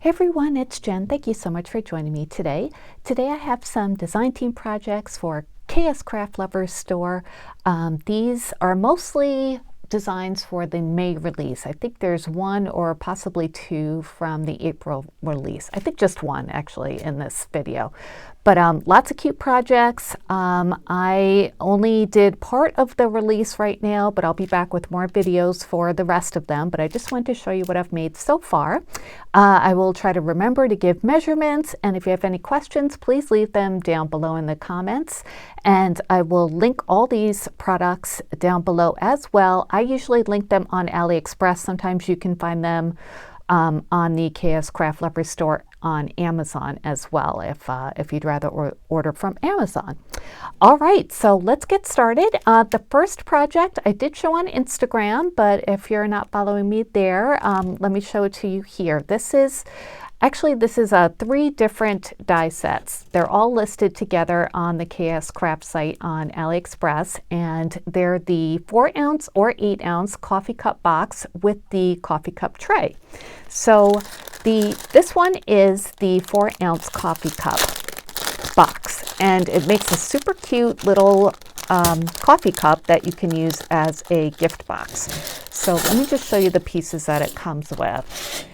Hey everyone, it's Jen. Thank you so much for joining me today. Today I have some design team projects for KSCraft Lovers Store. These are mostly designs for the May release. I think there's one or possibly two from the April release. I think just one actually in this video. But lots of cute projects. I only did part of the release right now, but I'll be back with more videos for the rest of them. But I just wanted to show you what I've made so far. I will try to remember to give measurements, and if you have any questions, please leave them down below in the comments. And I will link all these products down below as well. I usually link them on AliExpress. Sometimes you can find them on the KSCraft Lovers Store on Amazon as well, if you'd rather order from Amazon. All right, so let's get started. The first project I did show on Instagram, but if you're not following me there, let me show it to you here. This is 3 different die sets. They're all listed together on the KSCraft site on AliExpress, and they're the 4-ounce or 8-ounce coffee cup box with the coffee cup tray. So this one is the 4-ounce coffee cup box, and it makes a super cute little coffee cup that you can use as a gift box. So let me just show you the pieces that it comes with.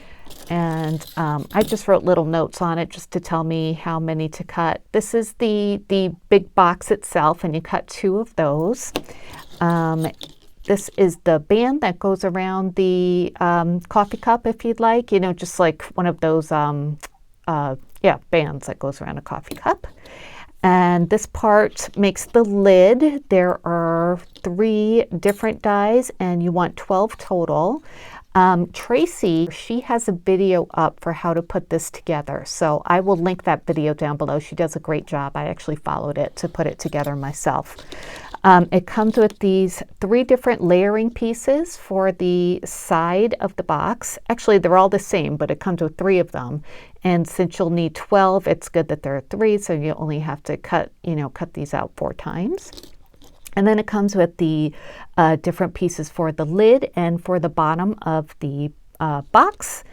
And I just wrote little notes on it just to tell me how many to cut. This is the big box itself, and you cut 2 of those. This is the band that goes around the coffee cup, if you'd like, just like one of those bands that goes around a coffee cup. And this part makes the lid. There are 3 different dies, and you want 12 total. Tracy, she has a video up for how to put this together, so I will link that video down below. She does a great job. I actually followed it to put it together myself. It comes with these 3 different layering pieces for the side of the box. Actually, they're all the same, but it comes with 3 of them. And since you'll need 12, it's good that there are 3, so you only have to cut these out 4 times. And then it comes with the different pieces for the lid and for the bottom of the box.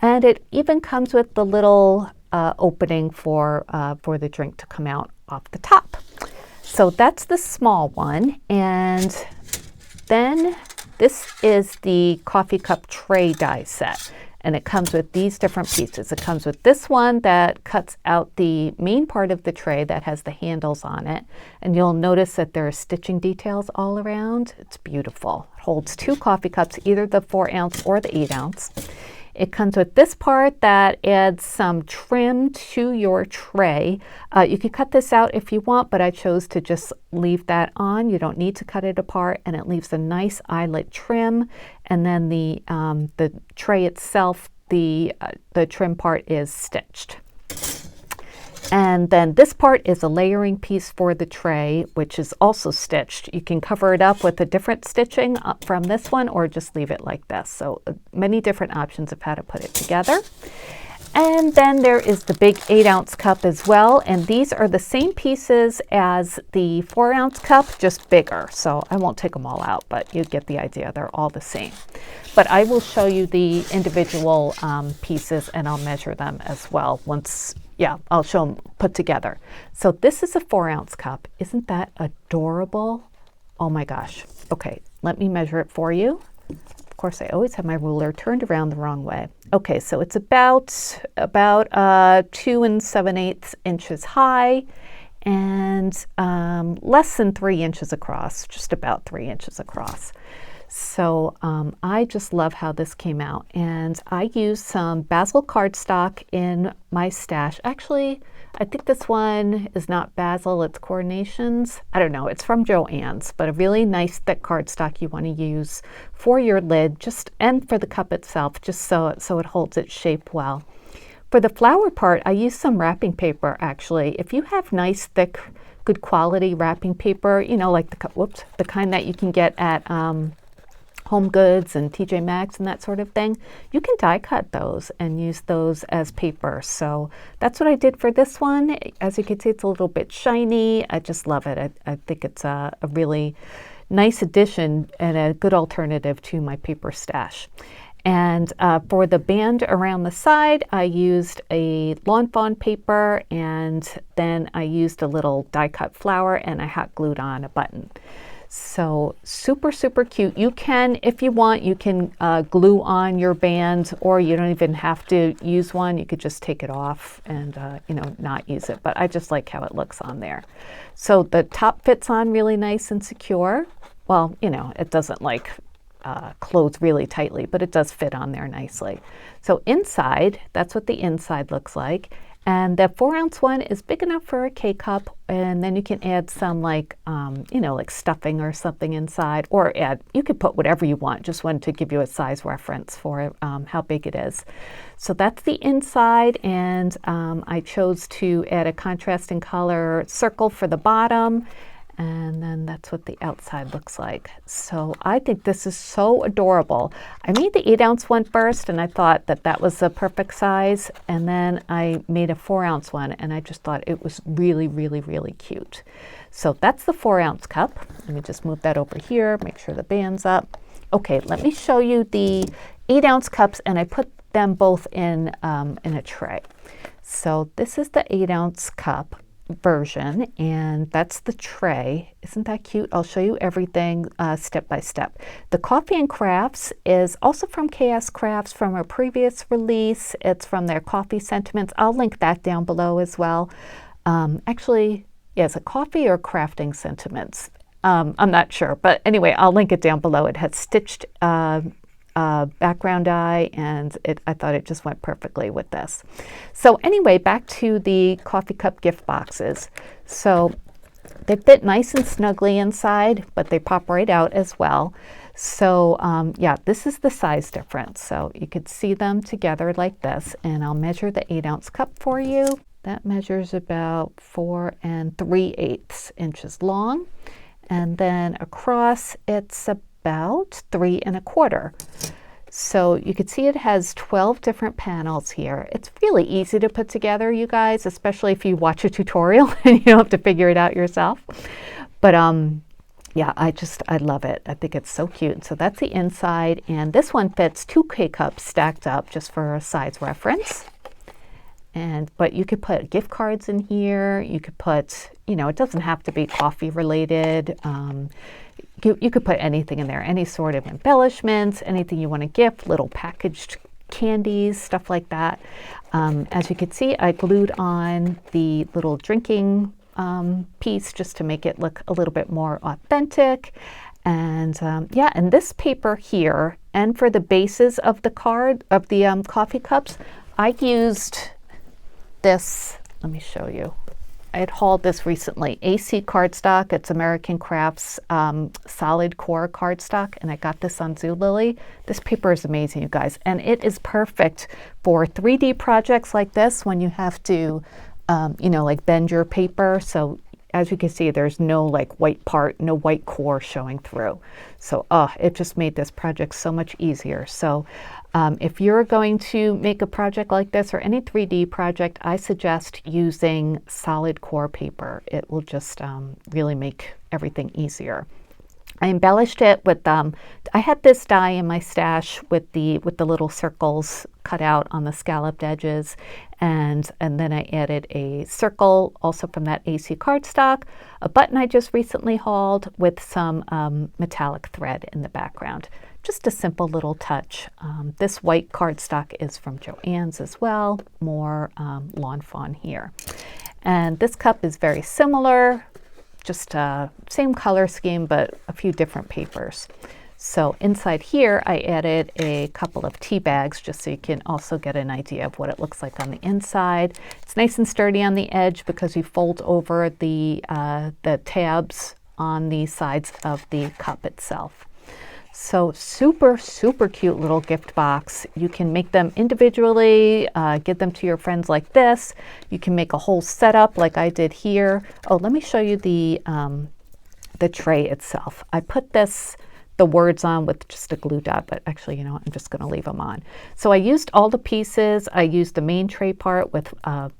And it even comes with the little opening for the drink to come out off the top. So that's the small one. And then this is the coffee cup tray die set. And it comes with these different pieces. It comes with this one that cuts out the main part of the tray that has the handles on it. And you'll notice that there are stitching details all around. It's beautiful. It holds 2 coffee cups, either the 4-ounce or the 8-ounce. It comes with this part that adds some trim to your tray. You can cut this out if you want, but I chose to just leave that on. You don't need to cut it apart, and it leaves a nice eyelet trim. And then the tray itself, the trim part is stitched. And then this part is a layering piece for the tray, which is also stitched. You can cover it up with a different stitching from this one, or just leave it like this. So many different options of how to put it together. And then there is the big 8-ounce cup as well. And these are the same pieces as the 4-ounce cup, just bigger. So I won't take them all out, but you get the idea. They're all the same. But I will show you the individual pieces, and I'll measure them as well I'll show them put together. So this is a 4-ounce cup. Isn't that adorable? Oh my gosh. Okay, let me measure it for you. Of course, I always have my ruler turned around the wrong way. Okay, so it's about 2 7/8 inches high and less than 3 inches across, just about 3 inches across. So I just love how this came out, and I used some basil cardstock in my stash. Actually, I think this one is not basil, it's Coordinations. I don't know, it's from Joann's, but a really nice thick cardstock you want to use for your lid and for the cup itself, just so it holds its shape well. For the flower part, I used some wrapping paper actually. If you have nice, thick, good quality wrapping paper, like the kind that you can get at Home Goods and TJ Maxx and that sort of thing, you can die cut those and use those as paper. So that's what I did for this one. As you can see, it's a little bit shiny. I just love it. I think it's a really nice addition and a good alternative to my paper stash. And for the band around the side, I used a lawn fawn paper, and then I used a little die cut flower, and I hot glued on a button. So super, super cute. You can, if you want, you can glue on your band, or you don't even have to use one. You could just take it off and, you know, not use it. But I just like how it looks on there. So the top fits on really nice and secure. Well, you know, it doesn't like close really tightly, but it does fit on there nicely. So inside, that's what the inside looks like. And the 4-ounce one is big enough for a K-cup, and then you can add some like, you know, like stuffing or something inside, or you could put whatever you want. Just wanted to give you a size reference for how big it is. So that's the inside, and I chose to add a contrasting color circle for the bottom, and then that's what the outside looks like. So I think this is so adorable. I made the 8-ounce one first, and I thought that that was the perfect size. And then I made a 4-ounce one, and I just thought it was really, really, really cute. So that's the 4-ounce cup. Let me just move that over here, make sure the band's up. Okay, let me show you the 8-ounce cups, and I put them both in a tray. So this is the 8-ounce cup version, and that's the tray. Isn't that cute? I'll show you everything step by step. The Coffee and Crafts is also from KS Crafts, from a previous release. It's from their Coffee Sentiments. I'll link that down below as well. Actually, yeah, is it Coffee or Crafting Sentiments? I'm not sure, but anyway, I'll link it down below. It has stitched background die, and I thought it just went perfectly with this. So anyway, back to the coffee cup gift boxes. So they fit nice and snugly inside, but they pop right out as well. So yeah, this is the size difference. So you could see them together like this, and I'll measure the 8-ounce cup for you. That measures about 4 3/8 inches long, and then across it's about 3 1/4. So you can see it has 12 different panels here. It's really easy to put together, you guys, especially if you watch a tutorial and you don't have to figure it out yourself. But yeah, I love it. I think it's so cute. So that's the inside, and this one fits 2 K-cups stacked up just for a size reference. But you could put gift cards in here. You could put, you know, it doesn't have to be coffee related. You could put anything in there, any sort of embellishments, anything you want to gift, little packaged candies, stuff like that. As you can see, I glued on the little drinking piece just to make it look a little bit more authentic. And yeah, and this paper here, and for the bases of the coffee cups, I used this. Let me show you. I had hauled this recently, AC cardstock. It's American Crafts solid core cardstock, and I got this on Zulily. This paper is amazing, you guys, and it is perfect for 3D projects like this when you have to, you know, like bend your paper. So as you can see, there's no like white part, no white core showing through. So it just made this project so much easier. So if you're going to make a project like this or any 3D project, I suggest using solid core paper. It will just really make everything easier. I embellished it with, I had this die in my stash with the little circles cut out on the scalloped edges, and then I added a circle also from that AC cardstock, a button I just recently hauled with some metallic thread in the background. Just a simple little touch. This white cardstock is from Joann's as well, more lawn fawn here. And this cup is very similar, just same color scheme, but a few different papers. So inside here, I added a couple of tea bags just so you can also get an idea of what it looks like on the inside. It's nice and sturdy on the edge because you fold over the tabs on the sides of the cup itself. So super, super cute little gift box. You can make them individually, give them to your friends like this. You can make a whole setup like I did here. Oh, let me show you the tray itself. I put the words on with just a glue dot, but actually, you know what, I'm just gonna leave them on. So I used all the pieces. I used the main tray part with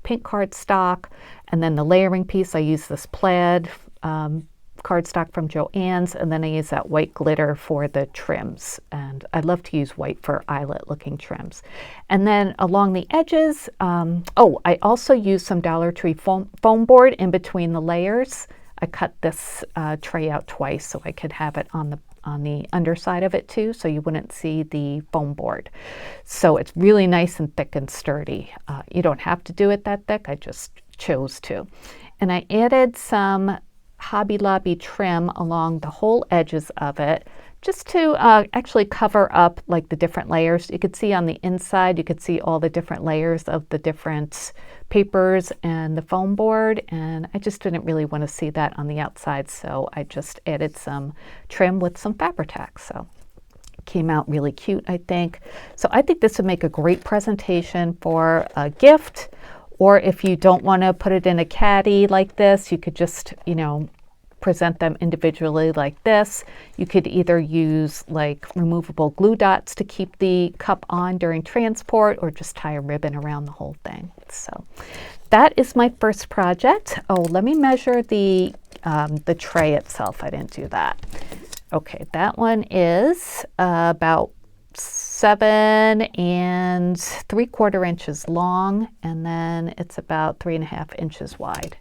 pink cardstock, and then the layering piece, I used this plaid cardstock from Joann's, and then I use that white glitter for the trims. And I love to use white for eyelet looking trims. And then along the edges, I also use some Dollar Tree foam board in between the layers. I cut this tray out twice so I could have it on the underside of it too, so you wouldn't see the foam board. So it's really nice and thick and sturdy. You don't have to do it that thick, I just chose to. And I added some Hobby Lobby trim along the whole edges of it, just to actually cover up like the different layers. You could see on the inside, you could see all the different layers of the different papers and the foam board, and I just didn't really want to see that on the outside, so I just added some trim with some Fabri-Tac. So it came out really cute, I think. So I think this would make a great presentation for a gift, or if you don't want to put it in a caddy like this, you could just, present them individually like this. You could either use like removable glue dots to keep the cup on during transport, or just tie a ribbon around the whole thing. So that is my first project. Oh, let me measure the tray itself. I didn't do that. Okay, that one is about 7 3/4 inches long, and then it's about 3.5 inches wide.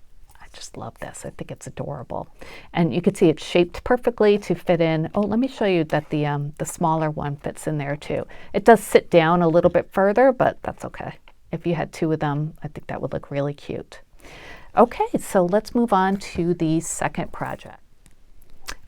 Just love this. I think it's adorable. And you can see it's shaped perfectly to fit in. Oh, let me show you that the smaller one fits in there too. It does sit down a little bit further, but that's okay. If you had 2 of them, I think that would look really cute. Okay, so let's move on to the second project.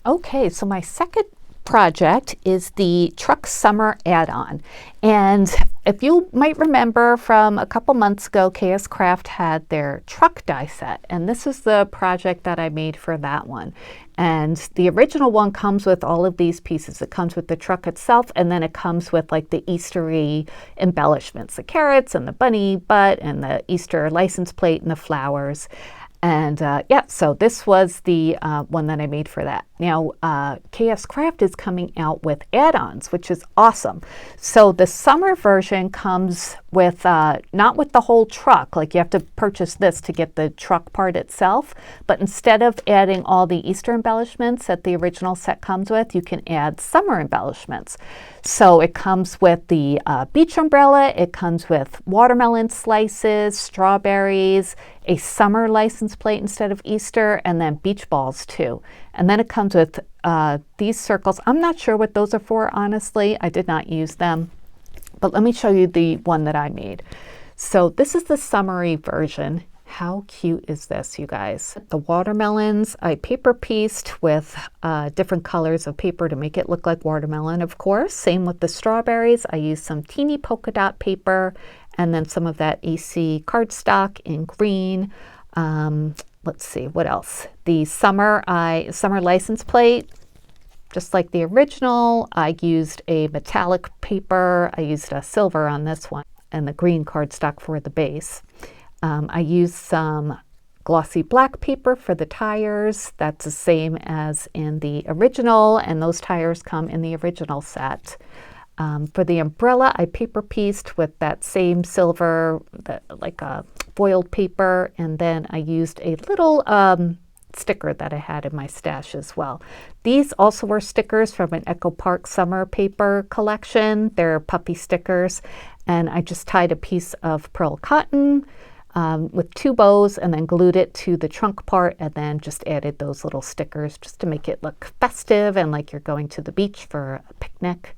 Okay, so my second project is the Truck Summer add-on. And if you might remember from a couple months ago, KSCraft had their truck die set, and this is the project that I made for that one. And the original one comes with all of these pieces. It comes with the truck itself, and then it comes with like the Eastery embellishments, the carrots and the bunny butt and the Easter license plate and the flowers. And so this was the one that I made for that. Now, KSCraft is coming out with add-ons, which is awesome. So the summer version comes with, not with the whole truck, like you have to purchase this to get the truck part itself, but instead of adding all the Easter embellishments that the original set comes with, you can add summer embellishments. So it comes with the beach umbrella, it comes with watermelon slices, strawberries, a summer license plate instead of Easter, and then beach balls too. And then it comes with these circles. I'm not sure what those are for, honestly. I did not use them. But let me show you the one that I made. So this is the summery version. How cute is this, you guys? The watermelons, I paper pieced with different colors of paper to make it look like watermelon, of course. Same with the strawberries. I used some teeny polka dot paper and then some of that AC cardstock in green. Let's see, what else? The summer license plate, just like the original. I used a metallic paper. I used a silver on this one and the green cardstock for the base. I used some glossy black paper for the tires. That's the same as in the original, and those tires come in the original set. For the umbrella, I paper pieced with that same silver, like a foiled paper, and then I used a little sticker that I had in my stash as well. These also were stickers from an Echo Park summer paper collection. They're puppy stickers, and I just tied a piece of pearl cotton with 2 bows and then glued it to the trunk part, and then just added those little stickers just to make it look festive and like you're going to the beach for a picnic.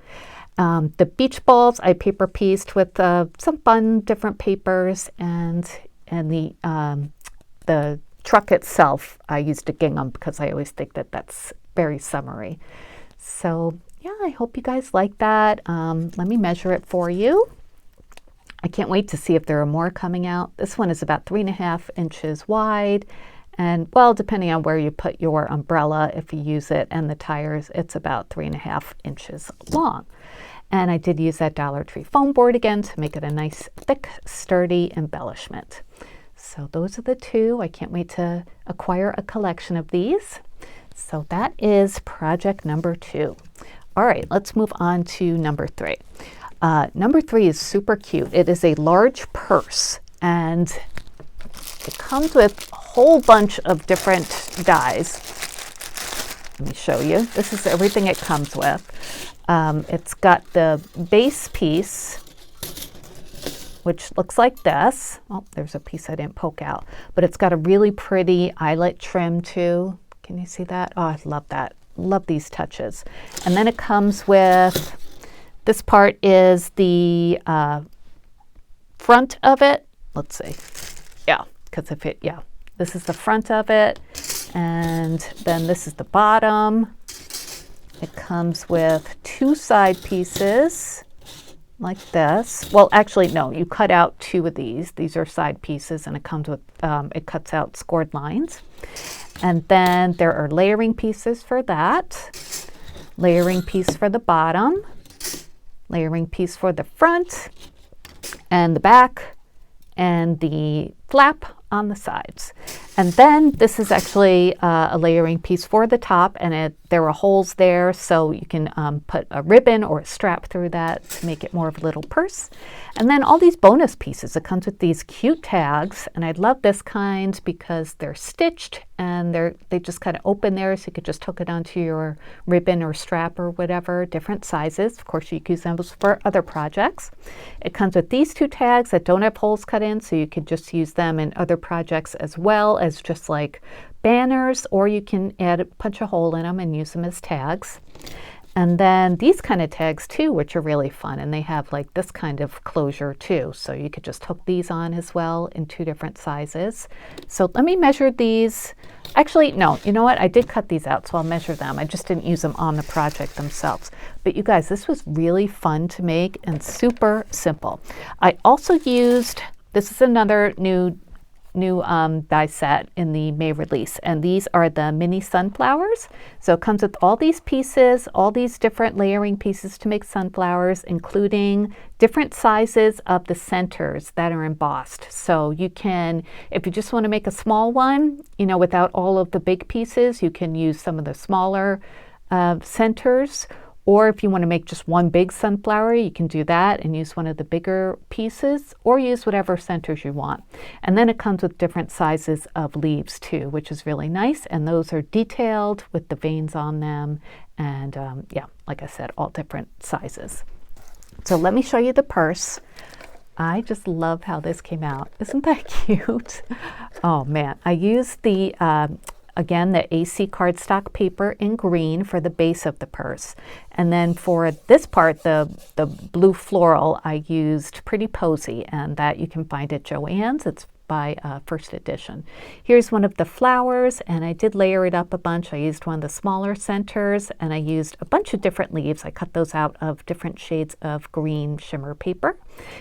The beach balls I paper pieced with some fun different papers, and the truck itself I used a gingham because I always think that that's very summery. So yeah, I hope you guys like that. Let me measure it for you. I can't wait to see if there are more coming out. This one is about 3.5 inches wide, and well, depending on where you put your umbrella, if you use it, and the tires, it's about 3.5 inches long. And I did use that Dollar Tree foam board again to make it a nice, thick, sturdy embellishment. So those are the 2. I can't wait to acquire a collection of these. So that is project number 2. All right, let's move on to number 3. Number 3 is super cute. It is a large purse, and it comes with a whole bunch of different dies. Let me show you. This is everything it comes with. It's got the base piece, which looks like this. Oh, there's a piece I didn't poke out. But it's got a really pretty eyelet trim too. Can you see that? Oh, I love that. Love these touches. And then it comes with, this part is the front of it. Let's see. Yeah, because if it, yeah. This is the front of it. And then this is the bottom. It comes with 2 side pieces like this. Well, actually, no, you cut out 2 of these. These are side pieces, and it comes with, it cuts out scored lines. And then there are layering pieces for that, layering piece for the bottom, layering piece for the front and the back, and the flap on the sides. And then this is actually a layering piece for the top, and there are holes there, so you can put a ribbon or a strap through that to make it more of a little purse. And then all these bonus pieces. It comes with these cute tags, and I love this kind because they're stitched and they just kind of open there, so you could just hook it onto your ribbon or strap or whatever, different sizes. Of course, you can use them for other projects. It comes with these 2 tags that don't have holes cut in, so you could just use them in other projects as well as just like banners, or you can punch a hole in them and use them as tags. And then these kind of tags too, which are really fun, and they have like this kind of closure too, so you could just hook these on as well in 2 different sizes. So let me measure these. Actually, no, you know what? I did cut these out, so I'll measure them. I just didn't use them on the project themselves. But you guys, this was really fun to make and super simple. I also used, this is another new die set in the May release, and these are the mini sunflowers. So it comes with all these pieces, all these different layering pieces to make sunflowers, including different sizes of the centers that are embossed. So you can, if you just want to make a small one, you know, without all of the big pieces, you can use some of the smaller centers. Or if you want to make just one big sunflower, you can do that and use one of the bigger pieces, or use whatever centers you want. And then it comes with different sizes of leaves too, which is really nice. And those are detailed with the veins on them. And yeah, like I said, all different sizes. So let me show you the purse. I just love how this came out. Isn't that cute? Oh man, I used the again, the AC cardstock paper in green for the base of the purse. And then for this part, the blue floral, I used Pretty Posy, and that you can find at Joann's. It's by First Edition. Here's one of the flowers, and I did layer it up a bunch. I used one of the smaller centers, and I used a bunch of different leaves. I cut those out of different shades of green shimmer paper.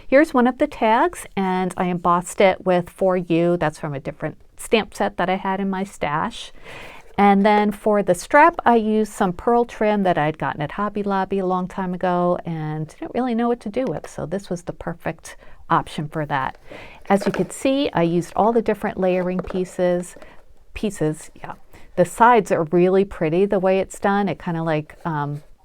Here's one of the tags, and I embossed it with For You. That's from a different stamp set that I had in my stash. And then for the strap, I used some pearl trim that I'd gotten at Hobby Lobby a long time ago and didn't really know what to do with. So this was the perfect option for that. As you can see, I used all the different layering pieces. Yeah. The sides are really pretty the way it's done. It kind of like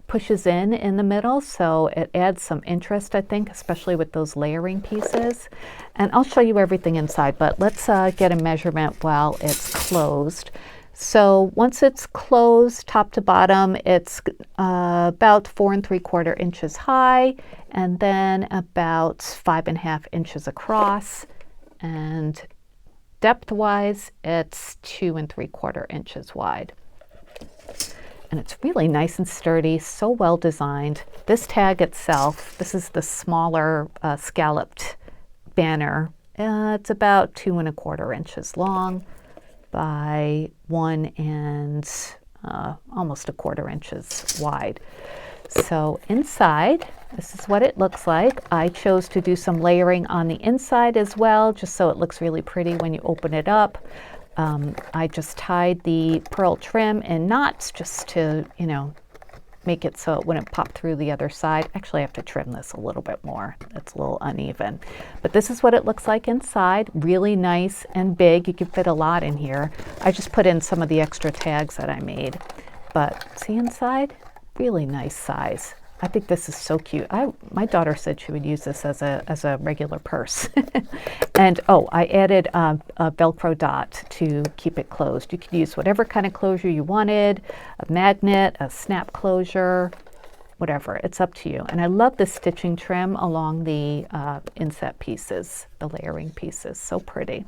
pushes in the middle, so it adds some interest, I think, especially with those layering pieces. And I'll show you everything inside, but let's get a measurement while it's closed. So once it's closed, top to bottom, it's about 4 3/4 inches high, and then about 5.5 inches across. And depth-wise, it's 2 3/4 inches wide. And it's really nice and sturdy, so well designed. This tag itself, this is the smaller scalloped banner. It's about 2 1/4 inches long by 1 and almost 1/4 inches wide. So inside, this is what it looks like. I chose to do some layering on the inside as well, just so it looks really pretty when you open it up. I just tied the pearl trim in knots just to, you know, make it so it wouldn't pop through the other side. Actually, I have to trim this a little bit more. It's a little uneven. But this is what it looks like inside. Really nice and big. You can fit a lot in here. I just put in some of the extra tags that I made. But see inside? Really nice size. I think this is so cute. My daughter said she would use this as a regular purse. And oh, I added a Velcro dot to keep it closed. You could use whatever kind of closure you wanted, a magnet, a snap closure, whatever. It's up to you. And I love the stitching trim along the inset pieces, the layering pieces. So pretty.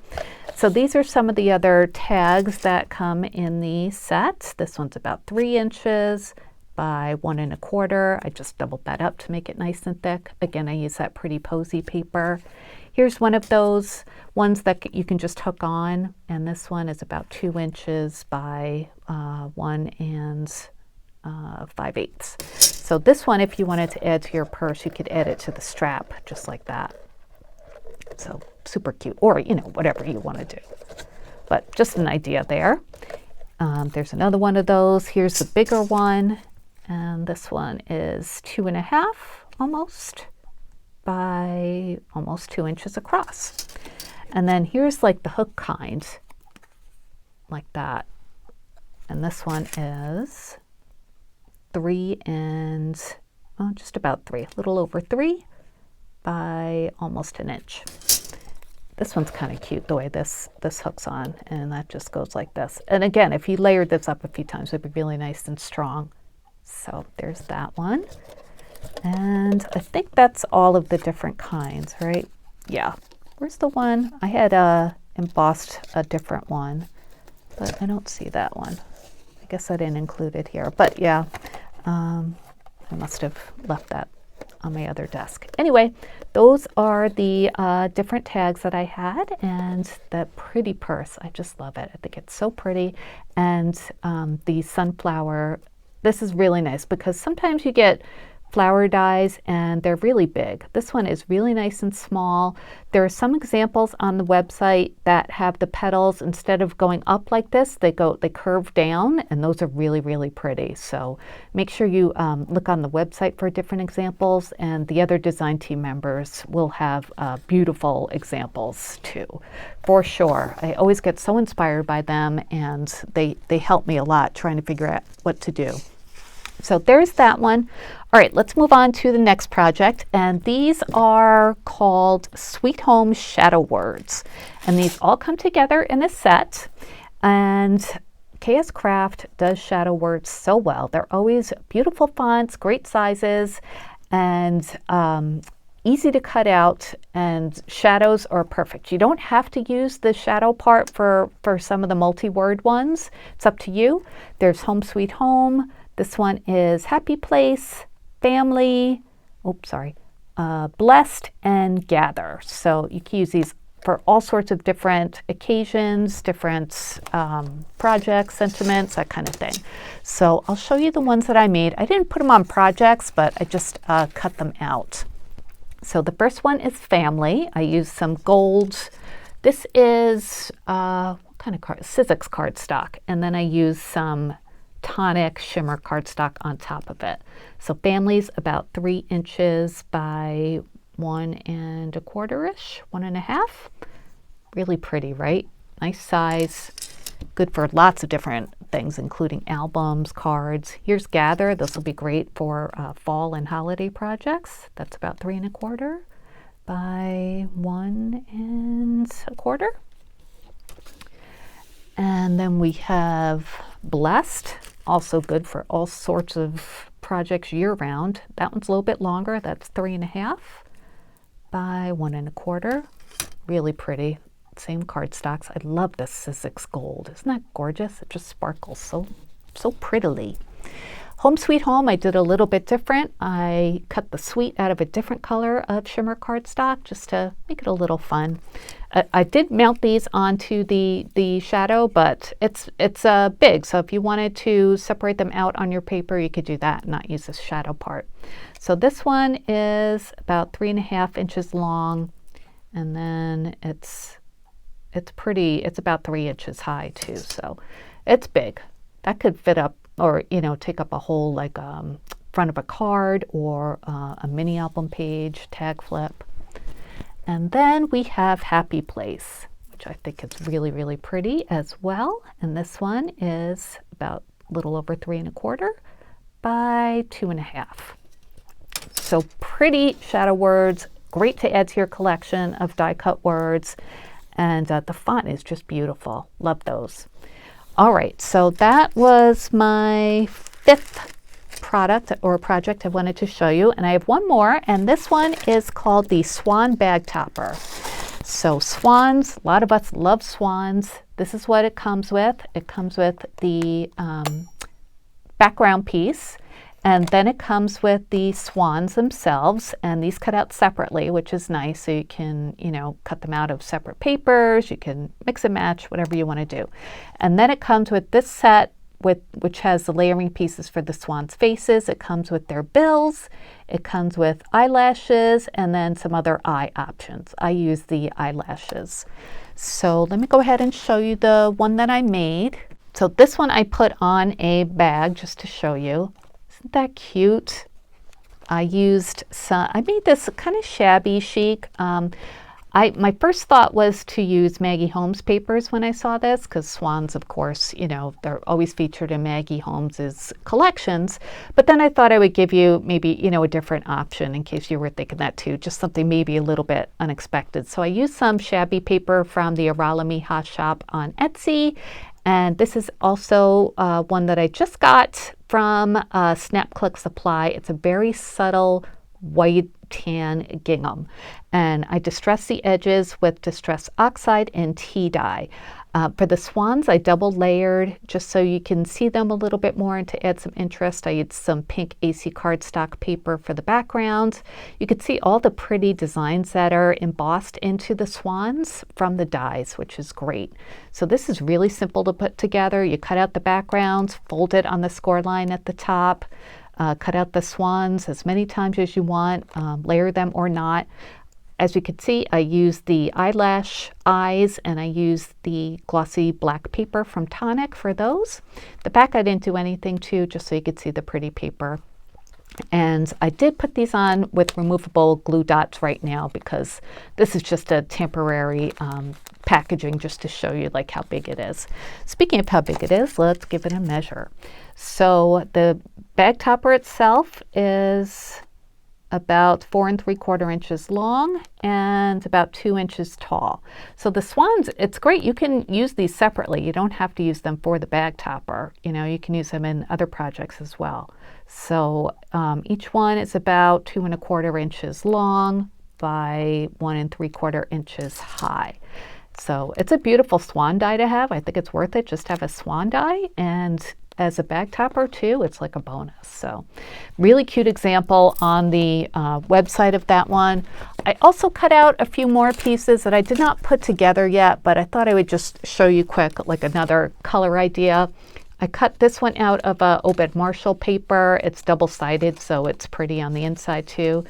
So these are some of the other tags that come in the set. This one's about 3 inches by 1 1/4. I just doubled that up to make it nice and thick. Again, I use that pretty posy paper. Here's one of those ones that you can just hook on, and this one is about 2 inches by 1 5/8. So this one, if you wanted to add to your purse, you could add it to the strap just like that. So super cute, or whatever you want to do. But just an idea there. There's another one of those. Here's the bigger one. And this one is 2.5 almost by almost 2 inches across. And then here's like the hook kind, like that. And this one is 3 and just about 3, a little over 3 by almost 1 inch. This one's kind of cute the way this hooks on, and that just goes like this. And again, if you layered this up a few times, it'd be really nice and strong. So there's that one. And I think that's all of the different kinds, right? Yeah. Where's the one? I had embossed a different one, but I don't see that one. I guess I didn't include it here. But yeah, I must have left that on my other desk. Anyway, those are the different tags that I had, and that pretty purse. I just love it. I think it's so pretty. And the sunflower, this is really nice because sometimes you get flower dies and they're really big. This one is really nice and small. There are some examples on the website that have the petals, instead of going up like this, they curve down, and those are really, really pretty. So make sure you look on the website for different examples, and the other design team members will have beautiful examples too, for sure. I always get so inspired by them, and they help me a lot trying to figure out what to do. So there's that one. All right, let's move on to the next project. And these are called Sweet Home Shadow Words. And these all come together in a set. And KSCraft does shadow words so well. They're always beautiful fonts, great sizes, and easy to cut out, and shadows are perfect. You don't have to use the shadow part for some of the multi-word ones. It's up to you. There's Home Sweet Home. This one is Happy Place, Family, Blessed, and Gather. So you can use these for all sorts of different occasions, different projects, sentiments, that kind of thing. So I'll show you the ones that I made. I didn't put them on projects, but I just cut them out. So the first one is Family. I used some gold. This is, what kind of card? Sizzix cardstock. And then I used some tonic shimmer cardstock on top of it. So Family's about 3 inches by 1 1/4-ish, 1 1/2. Really pretty, right? Nice size. Good for lots of different things, including albums, cards. Here's Gather. This will be great for fall and holiday projects. That's about 3 1/4 by 1 1/4. And then we have Blessed, also good for all sorts of projects year-round. That one's a little bit longer. That's 3 1/2 by 1 1/4. Really pretty. Same cardstocks. I love this Sizzix gold. Isn't that gorgeous? It just sparkles so prettily. Home Sweet Home, I did a little bit different. I cut the sweet out of a different color of shimmer cardstock just to make it a little fun. I did mount these onto the shadow, but it's big, so if you wanted to separate them out on your paper, you could do that and not use the shadow part. So this one is about 3 1/2 inches long, and then it's pretty. It's about 3 inches high too, so it's big. That could fit up, or take up a whole front of a card, or a mini album page, tag flip. And then we have Happy Place, which I think is really, really pretty as well. And this one is about a little over 3 1/4 by 2 1/2. So pretty shadow words, great to add to your collection of die cut words. And the font is just beautiful. Love those. All right, so that was my 5th product or project I wanted to show you. And I have one more, and this one is called the Swan Bag Topper. So swans, a lot of us love swans. This is what it comes with. It comes with the background piece, and then it comes with the swans themselves, and these cut out separately, which is nice. So you can, cut them out of separate papers. You can mix and match, whatever you want to do. And then it comes with this set which has the layering pieces for the swans' faces. It comes with their bills. It comes with eyelashes and then some other eye options. I use the eyelashes. So let me go ahead and show you the one that I made. So this one I put on a bag just to show you. Isn't that cute? I made this kind of shabby chic. My first thought was to use Maggie Holmes papers when I saw this, because swans, of course, they're always featured in Maggie Holmes's collections. But then I thought I would give you maybe, a different option in case you were thinking that too, just something maybe a little bit unexpected. So I used some shabby paper from the Aralami Hot Shop on Etsy. And this is also one that I just got from Snap Click Supply. It's a very subtle white tan gingham, and I distressed the edges with Distress Oxide and tea dye. For the swans, I double layered just so you can see them a little bit more, and to add some interest I used some pink AC cardstock paper for the background. You can see all the pretty designs that are embossed into the swans from the dies, which is great. So this is really simple to put together. You cut out the backgrounds, fold it on the score line at the top, cut out the swans as many times as you want, layer them or not. As you can see, I used the eyelash eyes, and I used the glossy black paper from Tonic for those. The back I didn't do anything to, just so you could see the pretty paper. And I did put these on with removable glue dots right now, because this is just a temporary packaging, just to show you like how big it is. Speaking of how big it is, let's give it a measure. So the bag topper itself is about 4 3/4 inches long and about 2 inches tall. So the swans, it's great. You can use these separately. You don't have to use them for the bag topper. You can use them in other projects as well. So each one is about 2 1/4 inches long by 1 3/4 inches high. So it's a beautiful swan die to have. I think it's worth it just to have a swan die, and as a bag topper too, it's like a bonus. So really cute example on the website of that one. I also cut out a few more pieces that I did not put together yet, but I thought I would just show you quick, like another color idea. I cut this one out of Obed Marshall paper. It's double-sided, so it's pretty on the inside too.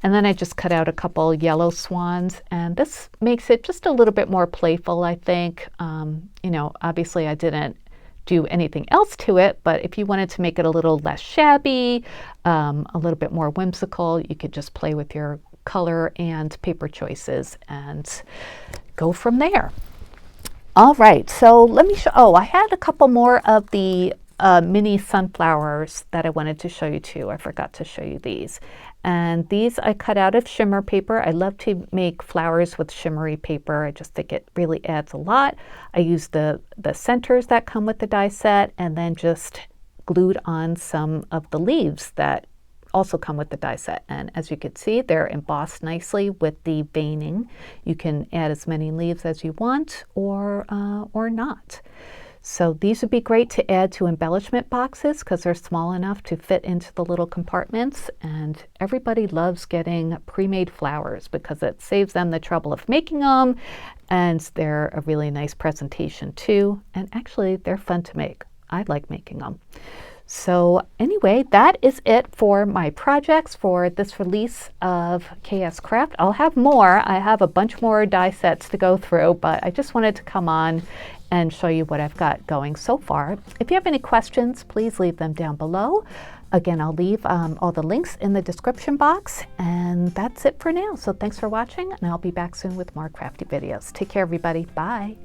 And then I just cut out a couple yellow swans, and this makes it just a little bit more playful, I think. Obviously I didn't do anything else to it, but if you wanted to make it a little less shabby, a little bit more whimsical, you could just play with your color and paper choices and go from there. All right, so let me show, I had a couple more of the mini sunflowers that I wanted to show you too. I forgot to show you these. And these I cut out of shimmer paper. I love to make flowers with shimmery paper. I just think it really adds a lot. I used the centers that come with the die set, and then just glued on some of the leaves that also come with the die set. And as you can see, they're embossed nicely with the veining. You can add as many leaves as you want, or not. So these would be great to add to embellishment boxes because they're small enough to fit into the little compartments, and everybody loves getting pre-made flowers because it saves them the trouble of making them, and they're a really nice presentation too, and actually they're fun to make. I like making them. So anyway, that is it for my projects for this release of KS Craft. I'll have more. I have a bunch more die sets to go through, but I just wanted to come on and show you what I've got going so far. If you have any questions, please leave them down below. Again, I'll leave all the links in the description box, and that's it for now. So thanks for watching, and I'll be back soon with more crafty videos. Take care, everybody. Bye.